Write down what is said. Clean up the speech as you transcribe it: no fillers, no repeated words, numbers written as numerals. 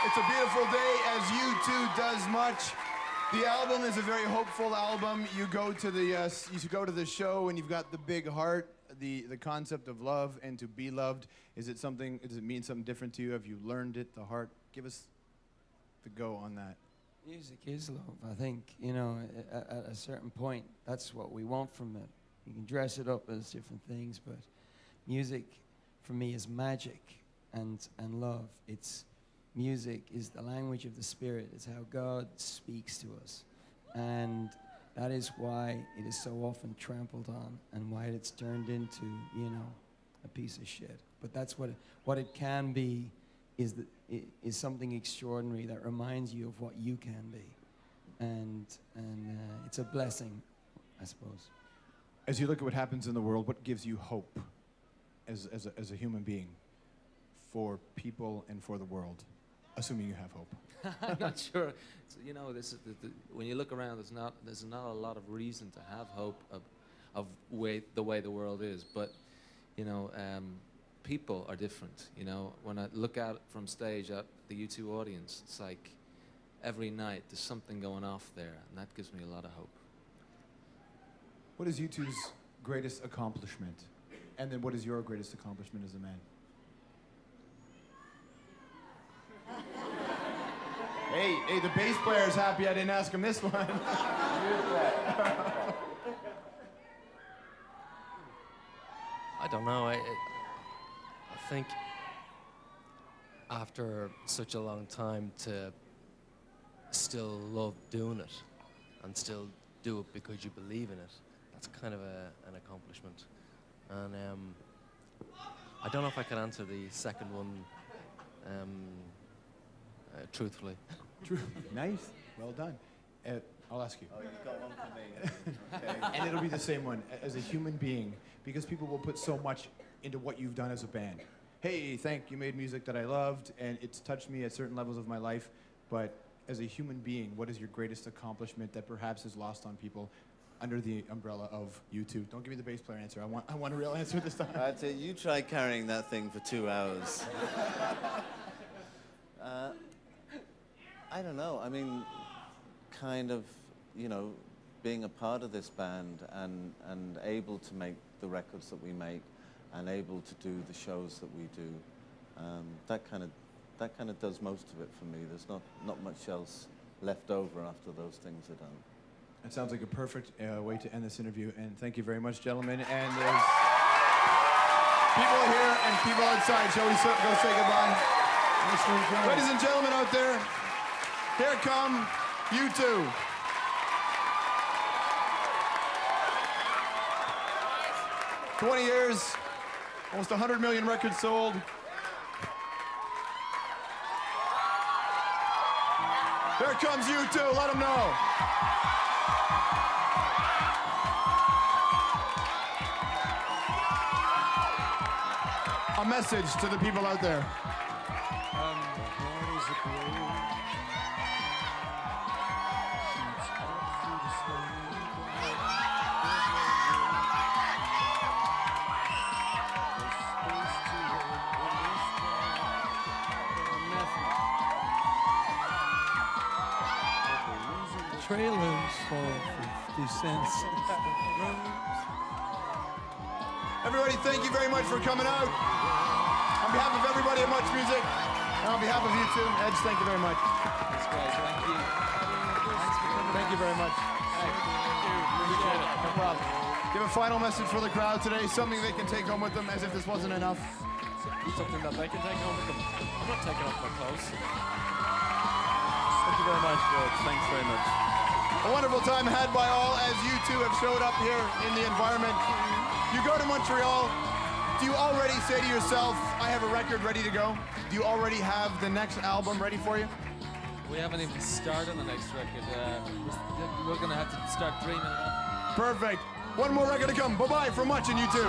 It's a beautiful day as U2 does much. The album is a very hopeful album. You go to the show and you've got the big heart, the concept of love and to be loved. Is it something? Does it mean something different to you? Have you learned it? The heart. Give us the go on that. Music is love. I think at a certain point, that's what we want from it. You can dress it up as different things, but music, for me, is magic and love. Music is the language of the spirit. It's how God speaks to us. And that is why it is so often trampled on and why it's turned into, a piece of shit. But that's what it can be is something extraordinary that reminds you of what you can be. And it's a blessing, I suppose. As you look at what happens in the world, what gives you hope as a human being for people and for the world? Assuming you have hope. I'm not sure. So, this is when you look around, there's not a lot of reason to have hope of the way the world is. But people are different. When I look out from stage at the U2 audience, it's like every night there's something going off there, and that gives me a lot of hope. What is U2's greatest accomplishment? And then what is your greatest accomplishment as a man? Hey, the bass player's happy I didn't ask him this one. I don't know. I think after such a long time to still love doing it and still do it because you believe in it, that's kind of an accomplishment. And I don't know if I can answer the second one truthfully. Nice. Well done. I'll ask you. Oh, you've got one for me. Okay. And it'll be the same one. As a human being, because people will put so much into what you've done as a band. Hey, you made music that I loved, and it's touched me at certain levels of my life. But as a human being, what is your greatest accomplishment that perhaps is lost on people under the umbrella of U2? Don't give me the bass player answer. I want a real answer this time. I'd say you try carrying that thing for 2 hours. I don't know. I mean, kind of, being a part of this band and able to make the records that we make and able to do the shows that we do, that kind of does most of it for me. There's not much else left over after those things are done. That sounds like a perfect way to end this interview. And thank you very much, gentlemen. And there's people here and people outside. Shall we go say goodbye? Ladies and gentlemen out there, here come U2. "20 years, almost 100 million records sold. Here comes U2, let them know. A message to the people out there. Trailers for 50 cents. Everybody, thank you very much for coming out. On behalf of everybody at Much Music, and on behalf of U2, Edge, thank you very much. Thanks, guys. Thank you. Thanks for coming. Thank you very much. No problem. Give a final message for the crowd today, something they can take home with them, as if this wasn't enough. Something that they can take home with them. I'm not taking off my clothes. Thank you very much, George. Thanks very much. A wonderful time had by all as you two have showed up here in the environment. You go to Montreal. Do you already say to yourself, I have a record ready to go? Do you already have the next album ready for you? We haven't even started the next record. We're going to have to start dreaming it up. Perfect. One more record to come. Bye-bye from Much and U2.